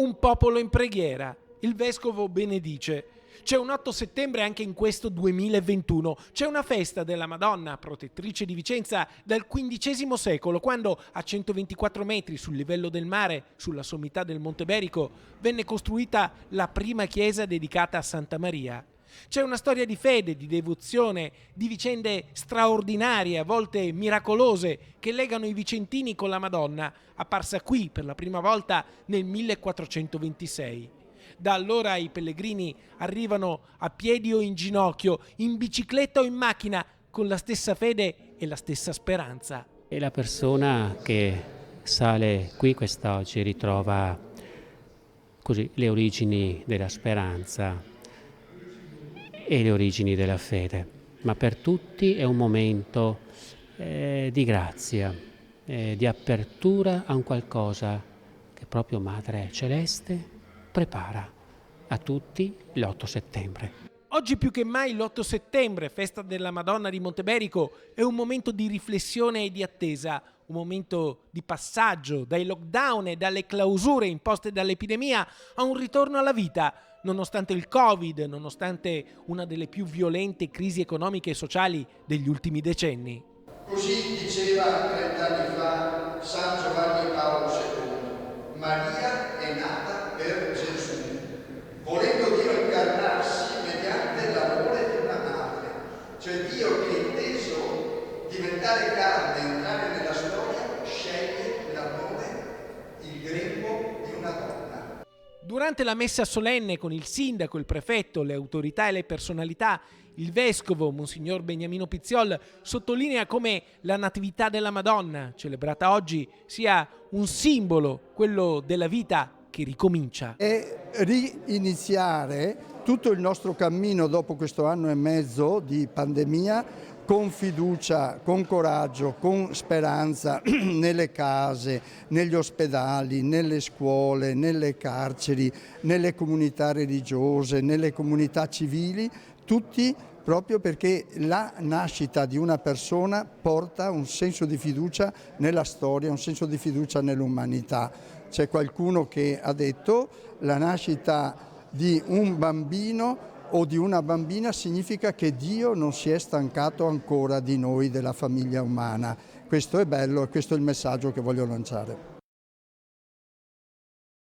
un popolo in preghiera. Il vescovo benedice. C'è un 8 settembre anche in questo 2021. C'è una festa della Madonna, protettrice di Vicenza, dal XV secolo, quando a 124 metri sul livello del mare, sulla sommità del Monte Berico, venne costruita la prima chiesa dedicata a Santa Maria. C'è una storia di fede, di devozione, di vicende straordinarie, a volte miracolose, che legano i vicentini con la Madonna, apparsa qui per la prima volta nel 1426. Da allora i pellegrini arrivano a piedi o in ginocchio, in bicicletta o in macchina, con la stessa fede e la stessa speranza. E la persona che sale qui quest'oggi ritrova così le origini della speranza e le origini della fede, ma per tutti è un momento di grazia, di apertura a un qualcosa che proprio Madre Celeste prepara a tutti l'8 settembre. Oggi più che mai l'8 settembre, festa della Madonna di Monteberico, è un momento di riflessione e di attesa, un momento di passaggio dai lockdown e dalle clausure imposte dall'epidemia a un ritorno alla vita, nonostante il Covid, nonostante una delle più violente crisi economiche e sociali degli ultimi decenni. Così diceva 30 anni fa San Giovanni Paolo II: Maria è nata per Gesù, volendo Dio incarnarsi mediante l'amore di una madre, cioè Dio che inteso diventare carne, entrare nella storia, sceglie l'amore, il grembo di una donna. Durante la messa solenne con il sindaco, il prefetto, le autorità e le personalità, il vescovo, Monsignor Beniamino Pizziol, sottolinea come la Natività della Madonna, celebrata oggi, sia un simbolo, quello della vita che ricomincia. E riniziare tutto il nostro cammino dopo questo anno e mezzo di pandemia con fiducia, con coraggio, con speranza nelle case, negli ospedali, nelle scuole, nelle carceri, nelle comunità religiose, nelle comunità civili, tutti proprio perché la nascita di una persona porta un senso di fiducia nella storia, un senso di fiducia nell'umanità. C'è qualcuno che ha detto la nascita di un bambino o di una bambina significa che Dio non si è stancato ancora di noi, della famiglia umana. Questo è bello e questo è il messaggio che voglio lanciare.